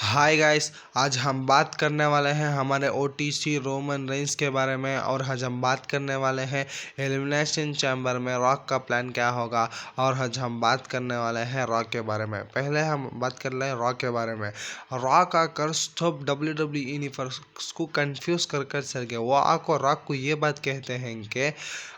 Hi guys, आज हम बात करने वाले हैं हमारे ओटीसी रोमन रेंस के बारे में। और आज हम बात करने वाले हैं एलिमिनेशन चैम्बर में रॉक का प्लान क्या होगा। और आज हम बात करने वाले हैं रॉक के बारे में। पहले हम बात कर रहे हैं रॉक के बारे में। रॉक आकर स्टॉप WWE यूनिवर्स को कंफ्यूज कर चल गए। वो आकर रॉक को ये बात कहते हैं कि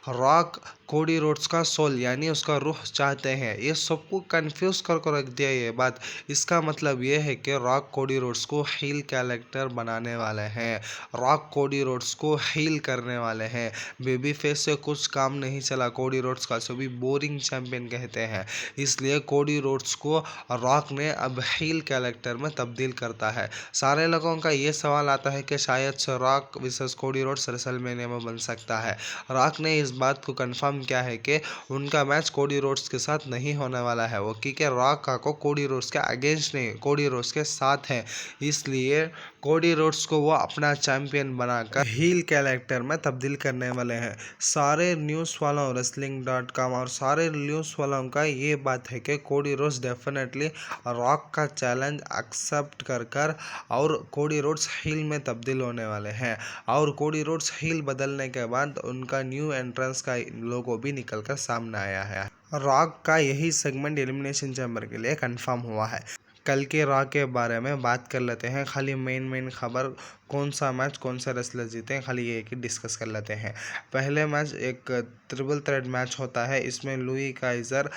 रॉक कोडी रोड्स का सोल यानी उसका रूह चाहते हैं। ये सबको कंफ्यूज कर रख दिया ये बात। इसका मतलब ये है कि रॉक कोडी रोड्स को हील कैरेक्टर बनाने वाले हैं। रॉक कोडी रोड्स को हील करने वाले हैं। बेबी फेस से कुछ काम नहीं चला कोडी रोड्स का, सभी बोरिंग चैंपियन कहते हैं। इसलिए कोडी रोड्स को रॉक ने अब हील कैरेक्टर में तब्दील करता है। सारे लोगों का ये सवाल आता है कि शायद से rock versus Cody Rhodes WrestleMania में बन सकता है। रॉक ने इस बात को कंफर्म किया है कि उनका मैच कोडी रोड्स के साथ नहीं होने वाला है। वो क्योंकि रॉक का को कोडी रोड्स के अगेंस्ट नहीं, कोडी रोड्स के साथ है। इसलिए कोडी रोड्स को वो अपना चैंपियन बनाकर हील कैरेक्टर में तब्दील करने वाले हैं। सारे न्यूज़ वालों wrestling.com और सारे न्यूज़ वालों का ये बात है कि कोडी रोड्स डेफिनेटली रॉक का चैलेंज एक्सेप्ट कर और कोडी रोड्स हील में तब्दील होने वाले हैं। और कोडी रोड्स हील बदलने के बाद उनका न्यू एंट्रेंस का लोगो भी निकल कर सामने आया है। रॉक का यही सेगमेंट एलिमिनेशन चैम्बर के लिए कंफर्म हुआ है। कल के रॉ के बारे में बात कर लेते हैं। खाली मेन खबर कौन सा मैच कौन सा रेसलर जीते हैं, खाली ये एक ही डिस्कस कर लेते हैं। पहले मैच एक ट्रिपल थ्रेट मैच होता है। इसमें लुई काइजर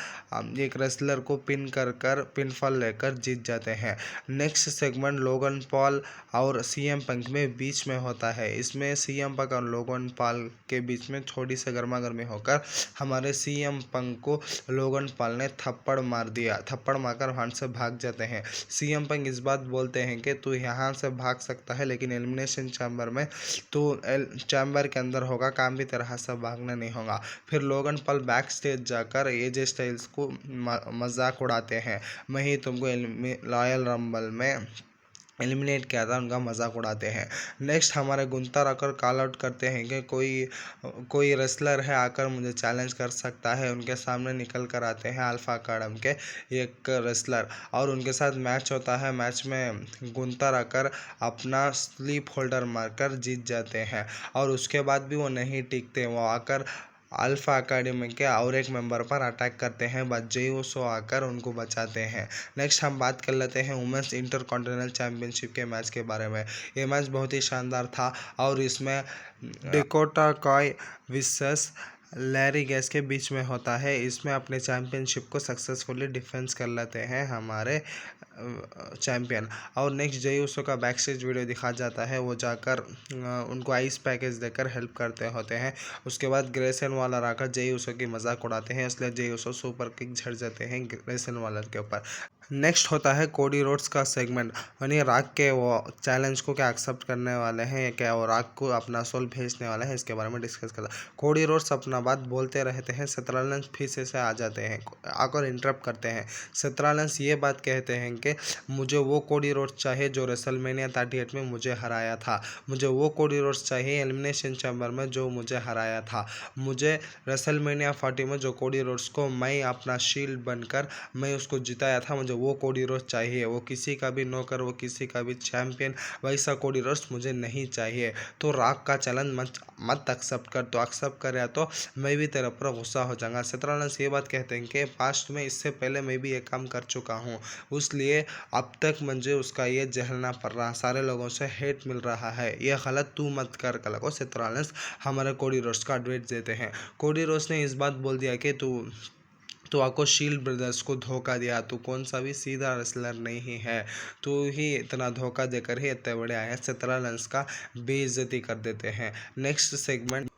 एक रेसलर को पिन फॉल लेकर जीत जाते हैं। नेक्स्ट सेगमेंट लोगन पॉल और सीएम पंक में बीच में होता है। इसमें सीएम पंक और लोगन पॉल के बीच में थोड़ी सी गर्मा गर्मी होकर हमारे सीएम पंक को लोगन पॉल ने थप्पड़ मार दिया। थप्पड़ मारकर वहाँ से भाग जाते हैं। सीएम पंक इस बात बोलते हैं कि तू यहाँ से भाग सकता है, लेकिन एलिमिनेशन चैम्बर में तू चैम्बर के अंदर होगा, काम भी तरह से भागना नहीं होगा। फिर लोगन पॉल बैक स्टेज जाकर एजे स्टाइल्स को मजाक उड़ाते हैं। मैं ही तुमको रॉयल रंबल में एलिमिनेट किया था, उनका मजाक उड़ाते हैं। नेक्स्ट हमारे गुंतर आकर कॉल आउट करते हैं कि कोई रेसलर है आकर मुझे चैलेंज कर सकता है। उनके सामने निकल कर आते हैं अल्फा अकाडम के एक रेसलर और उनके साथ मैच होता है। मैच में गुंतर आकर अपना स्लीप होल्डर मारकर जीत जाते हैं। और उसके बाद भी वो नहीं टिकते, वो आकर अल्फा अकेडमी के और एक मेंबर पर अटैक करते हैं। बट जय उसो आकर उनको बचाते हैं। नेक्स्ट हम बात कर लेते हैं वुमेन्स इंटरकॉन्टिनेंटल चैंपियनशिप के मैच के बारे में। ये मैच बहुत ही शानदार था और इसमें डेकोटा कॉय विसेस लैरी गैस के बीच में होता है। इसमें अपने चैंपियनशिप को सक्सेसफुली डिफेंस कर लेते हैं हमारे चैंपियन। और नेक्स्ट जय उसो का बैक स्टेज वीडियो दिखा जाता है। वो जाकर उनको आइस पैकेज देकर हेल्प करते होते हैं। उसके बाद ग्रेसन वालर आकर जय उसो की मजाक उड़ाते हैं, इसलिए जय उसो सुपर किक झड़ जाते हैं ग्रेसन वालर के ऊपर। नेक्स्ट होता है कोडी रोड्स का सेगमेंट, यानी रॉक के वो चैलेंज को क्या एक्सेप्ट करने वाले हैं या क्या वो रॉक को अपना सोल भेजने वाले हैं, इसके बारे में डिस्कस करता है। कोडी रोड्स अपना बात बोलते रहते हैं। सेथरालेंस फिर से आ जाते हैं, आकर इंटरप्ट करते हैं। सेथरालेंस ये बात कहते हैं कि मुझे वो कोडी रोड्स चाहिए जो रेसलमेनिया 38 में मुझे हराया था। मुझे वो कोडी रोड्स चाहिए एलिमिनेशन चैम्बर में जो मुझे हराया था। मुझे रेसलमेनिया 40 में जो कोडी रोड्स को मैं अपना शील्ड बनकर मैं उसको जिताया था, मुझे वो कोडी रोड्स चाहिए। वो किसी का भी नौकर, वो किसी का भी चैंपियन, वैसा कोडी रोड्स मुझे नहीं चाहिए। तो रॉक का चैलेंज मत एक्सेप्ट कर। तो एक्सेप्ट करे तो मैं भी तेरे पर गुस्सा हो जाऊंगा। सेथरालेंस ये बात कहते हैं कि पास्ट में इससे पहले मैं भी ये काम कर चुका हूँ, इसलिए अब तक मुझे उसका ये झेलना पड़ रहा, सारे लोगों से हेट मिल रहा है। ये गलत तू मत कर कल को। सेथरालेंस हमारे कोडी रोड्स का एडवाइस देते हैं। कोडी रोड्स ने इस बात बोल दिया कि तो आपको शील्ड ब्रदर्स को धोखा दिया, तो कौन सा भी सीधा रेसलर नहीं है, तो ही इतना धोखा देकर ही इतने बड़े आए। सेथरालेंस का बेइज्जती कर देते हैं। Next segment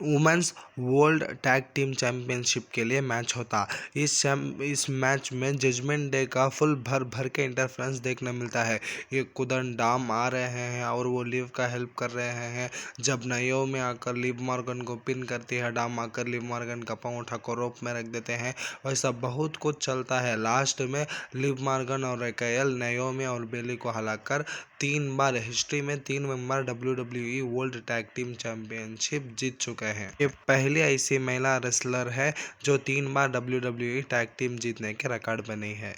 women's world tag team championship के लिए मैच होता। इस मैच में जजमेंट डे का फुल भर के इंटरफ्रेंस देखने मिलता है। ये कुदन डाम आ रहे हैं और वो लिव का हेल्प कर रहे हैं। जब नयो में आकर लिव मॉर्गन को पिन करती है, डाम आकर लिव मॉर्गन का पाँव उठाकर रोप में रख देते हैं। वैसा बहुत कुछ चलता है। लास्ट में लिव मॉर्गन और रेकायल नयोमी और बेली को हराकर 3 बार हिस्ट्री में 3 member WWE world tag team championship जीत चुके हैं। ये पहली ऐसी महिला रेसलर है जो 3 बार WWE टैग टीम जीतने के रिकॉर्ड बनी है।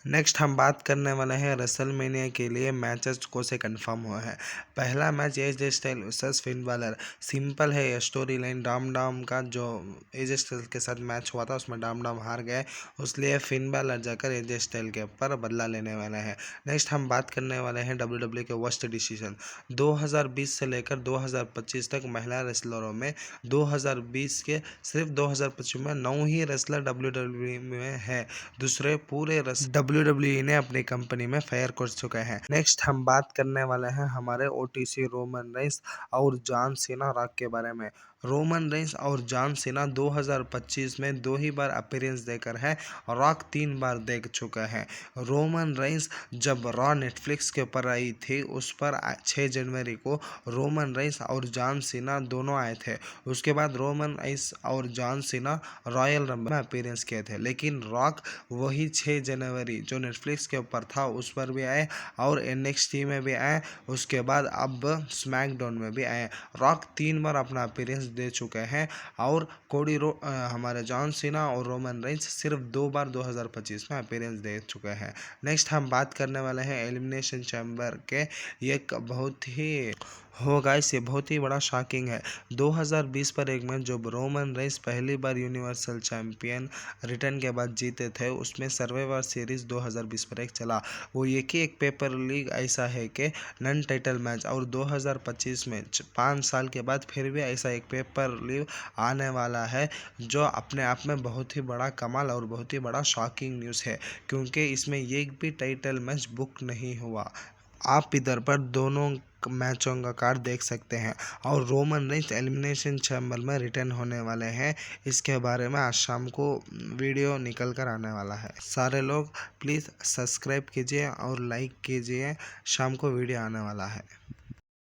नेक्स्ट हम बात करने वाले हैं रेसलमेनिया के लिए मैचेस को से कंफर्म हुआ है। पहला match AJ Style versus Finn Balor. Simple है ये स्टोरी लाइन। डाम डाम का जो एजे स्टाइल के साथ मैच हुआ था उसमें डाम डाम हार गए, इसलिए फिन बैलर जाकर एजे स्टाइल के ऊपर बदला लेने वाले हैं। नेक्स्ट हम बात करने वाले हैं डब्ल्यूडब्ल्यू के वर्स्ट डिसीजन। 2020 से लेकर 2025 तक महिला रेसलरों में 2020 के सिर्फ 2025 में 9 ही रेसलर डब्ल्यूडब्ल्यू में है। दूसरे पूरे डब्ल्यूडब्ल्यूई ने अपनी कंपनी में फायर कर चुके हैं। नेक्स्ट हम बात करने वाले हैं हमारे ओटीसी रोमन रेंस और जॉन सीना रॉक के बारे में। रोमन रेंस और जॉन सीना 2025 में 2 ही बार अपीयरेंस देकर है, रॉक 3 बार देख चुका है। रोमन रेंस जब रॉ नेटफ्लिक्स के ऊपर आई थी उस पर 6 जनवरी को रोमन रेंस और जॉन सीना दोनों आए थे। उसके बाद रोमन रेंस और जॉन सीना रॉयल रंबल में अपीयरेंस किए थे, लेकिन रॉक वही 6 जनवरी जो नेटफ्लिक्स के ऊपर था उस पर भी आए और एनएक्सटी में भी आए, उसके बाद अब स्मैकडाउन में भी आए। रॉक 3 बार अपना अपीयरेंस दे चुके हैं और हमारे जॉन सीना और रोमन रेंस सिर्फ 2 बार 2025 में अपीयरेंस दे चुके हैं। नेक्स्ट हम बात करने वाले हैं एलिमिनेशन चैम्बर के एक बहुत ही गाइस, ये बहुत ही बड़ा शॉकिंग है। 2020 पर एक मैच जब रोमन रेंस पहली बार यूनिवर्सल चैंपियन रिटर्न के बाद जीते थे, उसमें सर्वाइवर सीरीज 2020 पर एक चला। वो एक ही एक पेपर लीग ऐसा है कि नन टाइटल मैच, और 2025 में 5 साल के बाद फिर भी ऐसा एक पेपर लीग आने वाला है, जो अपने आप में बहुत ही बड़ा कमाल और बहुत ही बड़ा शॉकिंग न्यूज़ है, क्योंकि इसमें एक भी टाइटल मैच बुक नहीं हुआ। आप इधर पर दोनों मैचों का कार्ड देख सकते हैं और रोमन रेंस एलिमिनेशन चैम्बर में रिटर्न होने वाले हैं। इसके बारे में आज शाम को वीडियो निकल कर आने वाला है। सारे लोग प्लीज़ सब्सक्राइब कीजिए और लाइक कीजिए, शाम को वीडियो आने वाला है।